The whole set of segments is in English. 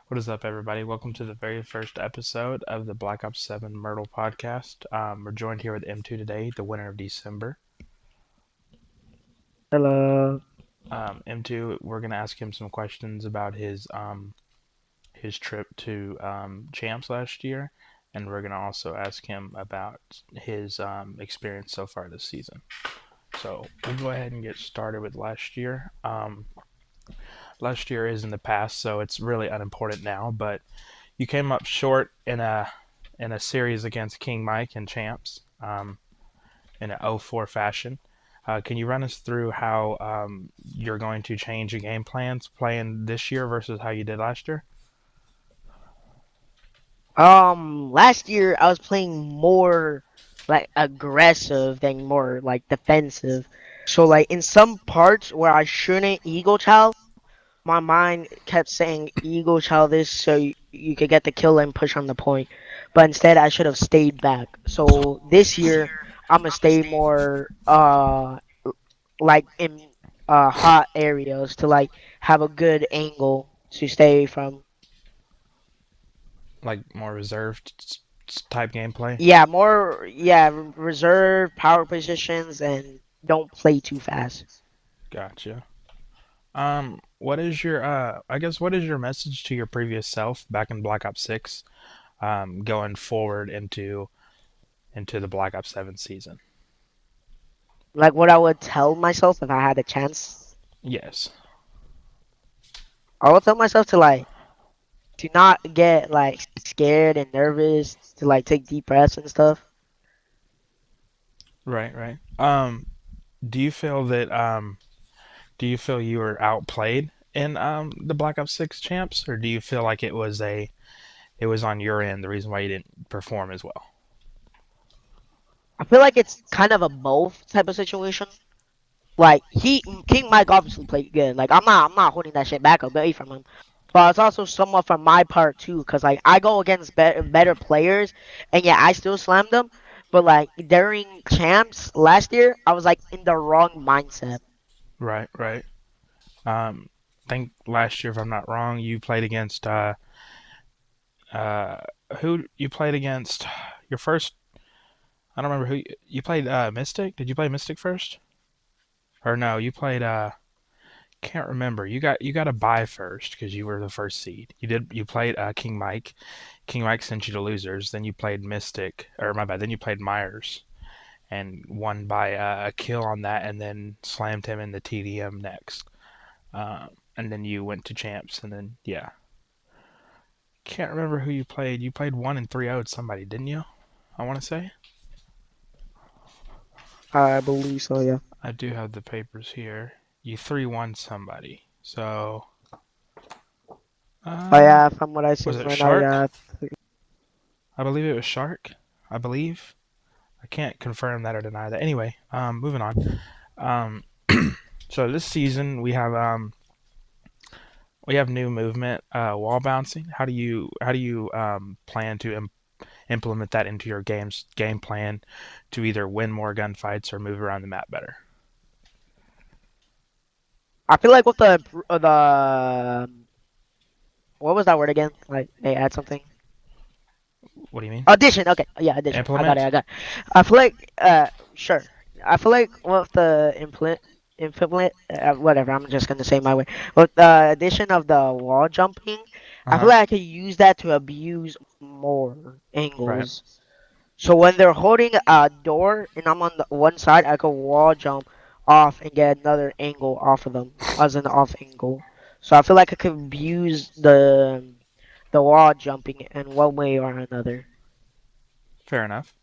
What is up, everybody? Welcome to the very first episode of the Black Ops 7 Mrtl podcast. We're joined here with M2 today, the winner of December. Hello. M2, we're going to ask him some questions about his trip to Champs last year, and we're going to also ask him about his experience so far this season. So we'll go ahead and get started with last year. Last year is in the past, so it's really unimportant now, but you came up short in a series against King Mike and Champs in an 0-4 fashion. Can you run us through how you're going to change your game plans playing this year versus how you did last year? Last year I was playing more like aggressive than more like defensive. So like in some parts where I shouldn't ego child, my mind kept saying ego child this so you could get the kill and push on the point. But instead I should have stayed back. So this year I'm gonna stay more like in hot areas to like have a good angle to stay from. Like more reserved type gameplay? Yeah, more reserve power positions and don't play too fast. Gotcha. What is your I guess what is your message to your previous self back in Black Ops 6, going forward into the Black Ops 7 season? Like what I would tell myself if I had a chance. Yes. I would tell myself to like to not get like scared and nervous, to like take deep breaths and stuff. Right, right. Do you feel that do you feel you were outplayed in the Black Ops 6 champs, or do you feel like it was on your end the reason why you didn't perform as well? I feel like it's kind of a both type of situation. Like he King Mike obviously played good. Like I'm not holding that shit back away from him. But it's also somewhat from my part too, cause like I go against better players, and yeah, I still slammed them. But like during champs last year, I was like in the wrong mindset. Right, right. I think last year, if I'm not wrong, you played against uh who you played against your first. I don't remember who you played. Mystic. Did you play Mystic first? Or no, you played. Can't remember. You got a bye first because you were the first seed. You played King Mike. King Mike sent you to losers. Then you played Mystic, or my bad. Then you played Myers and won by a kill on that, and then slammed him in the TDM next. And then you went to champs, and then yeah, can't remember who you played. You played 1 and 3 0'd somebody, didn't you? I want to say. I believe so, yeah. I do have the papers here. You 3-1 somebody. So, Oh uh, yeah, from what I see was it right now, Shark? yeah. I believe it was Shark. I believe. I can't confirm that or deny that. Anyway, moving on. Um, so this season we have new movement, wall bouncing. How do you plan to implement that into your game plan to either win more gunfights or move around the map better? I feel like with the what was that word again? Like they add something. What do you mean? Audition. Okay, yeah, audition. I got it. Implement? I got it. I feel like sure. I feel like with the implement whatever. I'm just gonna say my way. With the addition of the wall jumping, Uh I feel huh. like I could use that to abuse more Right. angles. So when they're holding a door and I'm on the one side, I could wall jump off and get another angle off of them as an off angle. So I feel like I could abuse the wall jumping in one way or another. Fair enough.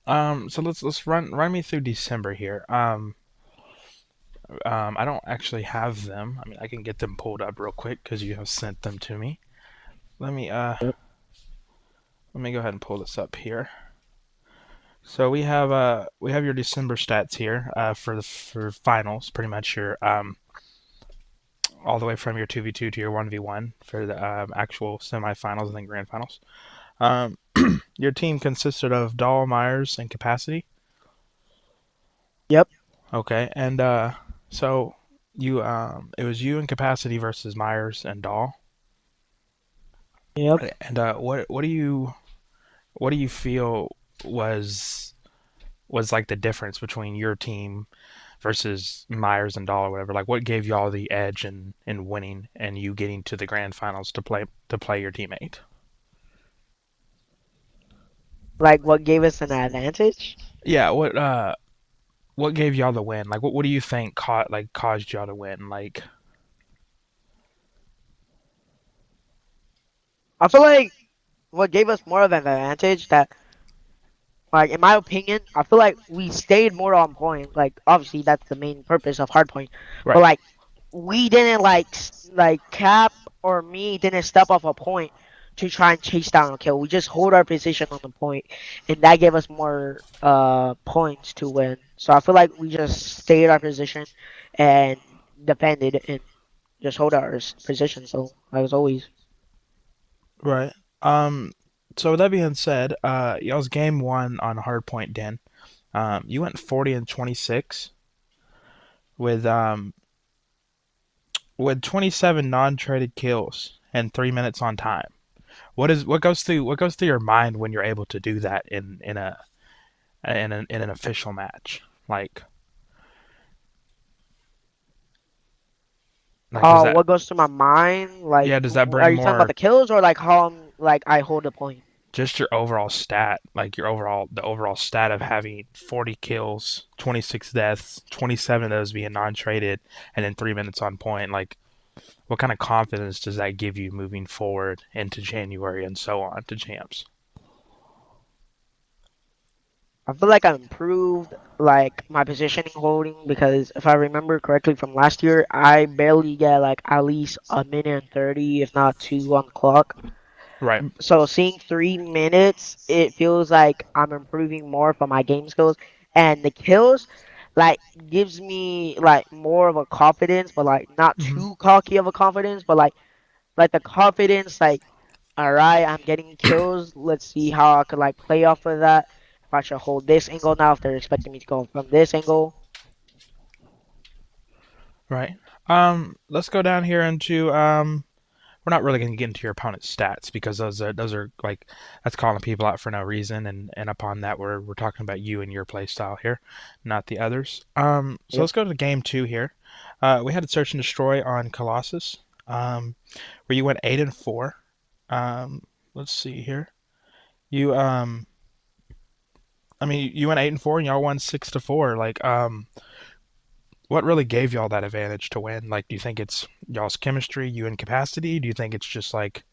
So let's run me through December here. I don't actually have them. I mean, I can get them pulled up real quick because you have sent them to me. Let me uh Yep. let me go ahead and pull this up here. So we have your December stats here for finals, pretty much your all the way from your 2v2 to your 1v1 for the actual semifinals and then grand finals. Um, your team consisted of Dahl, Myers, and Capacity. Yep. Okay, and so you it was you and Capacity versus Myers and Dahl. Yep. And what do you feel was was like the difference between your team versus Myers and Dahl or whatever? Like, what gave y'all the edge in winning and you getting to the grand finals to play your teammate? Like what gave us an advantage? Yeah, what gave y'all the win? Like, what do you think caused y'all to win? Like, I feel like what gave us more of an advantage that, like, in my opinion, I feel like we stayed more on point. Like, obviously, that's the main purpose of hardpoint. But right, like, we didn't like Cap or me didn't step off a point to try and chase down a kill. We just hold our position on the point, and that gave us more points to win. So I feel like we just stayed our position and defended and just hold our position. So I was always. right. So with that being said, y'all's game one on hardpoint, Den. You went 40 and 26 with um with 27 non-traded kills and 3 minutes on time. What goes through your mind when you're able to do that in an official match? Like does that What goes through my mind? Like, yeah, does that are bring you talking about more the kills or like how like I hold a point? just your overall stat, like the overall stat of having 40 kills, 26 deaths, 27 of those being non-traded, and then 3 minutes on point? Like, what kind of confidence does that give you moving forward into January and so on to champs? I feel like I improved like my positioning holding because if I remember correctly from last year, I barely get like at least a minute and 30, if not two on the clock. Right. So seeing 3 minutes, it feels like I'm improving more for my game skills, and the kills like gives me like more of a confidence, but like not Hmm. too cocky of a confidence, but like the confidence like, all right, I'm getting kills. Let's see how I could like play off of that. If I should hold this angle now, if they're expecting me to go from this angle. Right. Let's go down here into we're not really going to get into your opponent's stats because those are like that's calling people out for no reason, and upon that we're talking about you and your play style here, not the others. So Yep. let's go to game two here. We had a search and destroy on Colossus, where you went 8 and 4. Um, let's see here. You I mean you went 8 and 4 and y'all won 6-4. Like what really gave y'all that advantage to win? Like, do you think it's y'all's chemistry, you and capacity? Do you think it's just like